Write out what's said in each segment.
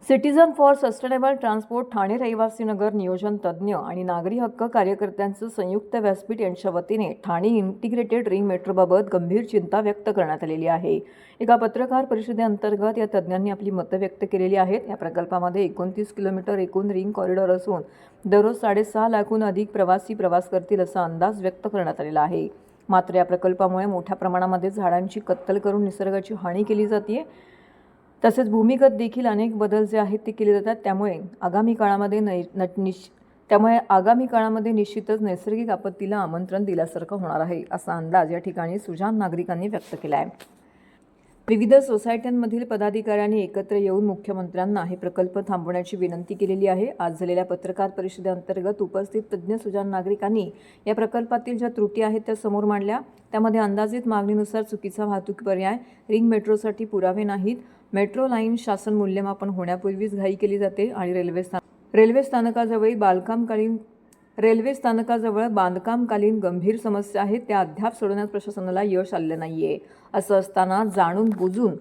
Citizen for sustainable transport Thane रहिवासी नगर नियोजन तज्ज्ञ आणि नागरी हक्क कार्यकर्त्यांचं संयुक्त व्यासपीठ यांच्या वतीने ठाणे इंटिग्रेटेड रिंग मेट्रोबाबत गंभीर चिंता व्यक्त करण्यात आलेली आहे। एका पत्रकार परिषदेअंतर्गत या तज्ज्ञांनी आपली मतं व्यक्त केलेली आहेत। या प्रकल्पामध्ये 29 किलोमीटर एकूण रिंग कॉरिडॉर असून दररोज 6.5 लाखाहून अधिक प्रवासी प्रवास करतील असा अंदाज व्यक्त करण्यात आलेला आहे। मात्र या प्रकल्पामुळे मोठ्या प्रमाणामध्ये झाडांची कत्तल करून निसर्गाची हानी केली जाते। तसेच भूमिगत देखील अनेक बदल जे आहेत ते केले जातात। त्यामुळे आगामी काळामध्ये निश्चितच नैसर्गिक आपत्तीला आमंत्रण दिल्यासारखं होणार आहे असा अंदाज या ठिकाणी सुजाण नागरिकांनी व्यक्त केला आहे। विविध सोसायट्यांमधील पदाधिकाऱ्यांनी एकत्र येऊन मुख्यमंत्र्यांना हे प्रकल्प थांबवण्याची विनंती केलेली आहे। आज झालेल्या पत्रकार परिषदेअंतर्गत उपस्थित तज्ज्ञ सुजाण नागरिकांनी या प्रकल्पातील ज्या त्रुटी आहेत त्या समोर मांडल्या। त्यामध्ये अंदाजित मागणीनुसार चुकीचा वाहतूक पर्याय, रिंग मेट्रोसाठी पुरावे नाहीत, मेट्रो लाईन शासन मूल्यमापन होण्यापूर्वीच घाई केली जाते आणि रेल्वे स्थानकाजवळ बांधकामकालीन गंभीर समस्या आहेत, त्या अद्याप सोडवण्यात प्रशासनाला यश आलेलं नाहीये। असं असताना जाणून बुजून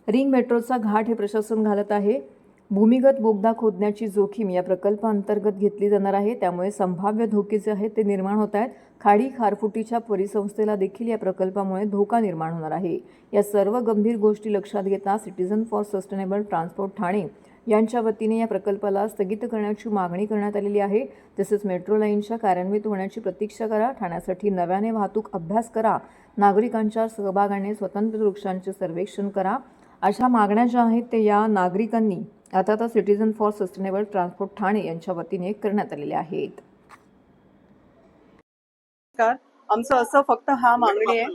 रिंग मेट्रोचा घाट हे प्रशासन घालत आहे। भूमिगत बोगदा खोदण्याची जोखीम या प्रकल्पाअंतर्गत घेतली जाणार आहे। त्यामुळे संभाव्य धोके जे आहेत ते निर्माण होत आहेत। खाडी खारफुटीच्या परिसंस्थेला देखील या प्रकल्पामुळे धोका निर्माण होणार आहे। या सर्व गंभीर गोष्टी लक्षात घेता citizen for sustainable transport Thane यांच्या वतीने या प्रकल्पाला स्थगित करण्याची मागणी करण्यात आलेली आहे। तसेच मेट्रो लाईनच्या कार्यान्वित होण्याची प्रतीक्षा करा, ठाण्यासाठी नव्याने वाहतूक अभ्यास करा, नागरिकांच्या सहभागाने स्वतंत्र वृक्षांचे सर्वेक्षण करा, अशा मागण्या ज्या आहेत ते या नागरिकांनी आता citizen for sustainable transport Thane यांच्या वतीने करण्यात आलेले आहेत। आमचं असं फक्त हा मागणी आहे।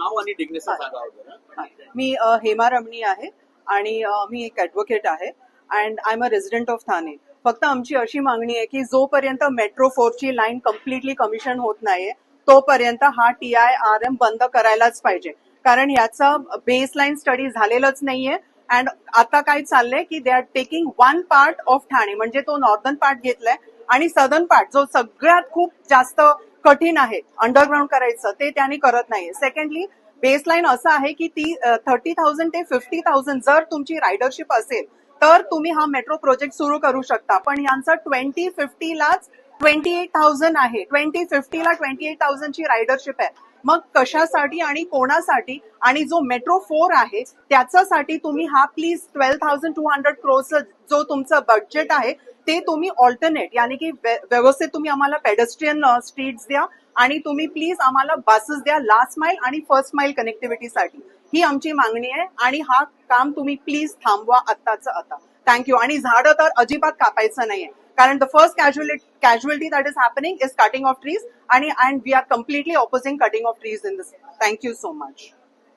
मी हेमा रमणी आहे आणि मी एक ॲडव्होकेट आहे and I am a resident of Thane. फक्त आमची अशी मागणी आहे की जोपर्यंत मेट्रो 4 ची लाईन कम्प्लिटली कमिशन होत नाहीये तोपर्यंत हा TIRM बंद करायलाच पाहिजे, कारण याचा बेसलाईन स्टडी झालेलंच नाहीये। अँड आता काय चाललंय की they are taking one part of Thane, म्हणजे तो नॉर्दर्न पार्ट घेतलाय आणि सदर्न पार्ट जो सगळ्यात खूप जास्त कठीण आहे अंडरग्राऊंड करायचं ते त्यांनी करत नाहीये। सेकंडली बेसलाईन असं आहे की ती 30,000 ते 50,000 जर तुमची रायडरशिप असेल तर तुम्ही हा मेट्रो प्रोजेक्ट सुरू करू शकता, पण यांचं 2050 लाच 28,000 आहे। 2050 ला 28,000 ची रायडरशिप आहे। मग कशासाठी आणि कोणासाठी? आणि जो मेट्रो 4 आहे त्याच्यासाठी तुम्ही हा प्लीज 12,200 crores जो तुमचं बजेट आहे ते तुम्ही ऑल्टरनेट यानी की व्यवस्थित तुम्ही आम्हाला पेडेस्ट्रियन स्ट्रीट्स द्या आणि तुम्ही प्लीज आम्हाला बसेस द्या लास्ट माइल आणि फर्स्ट माइल कनेक्टिव्हिटीसाठी। ही आमची मागणी आहे आणि हा काम तुम्ही प्लीज थांबवा आत्ताचं आता। थँक्यू। आणि झाडं तर अजिबात कापायचं नाहीये, कारण the first casualty that is happening is cutting of trees and we are completely opposing cutting of trees in this. Thank you so much.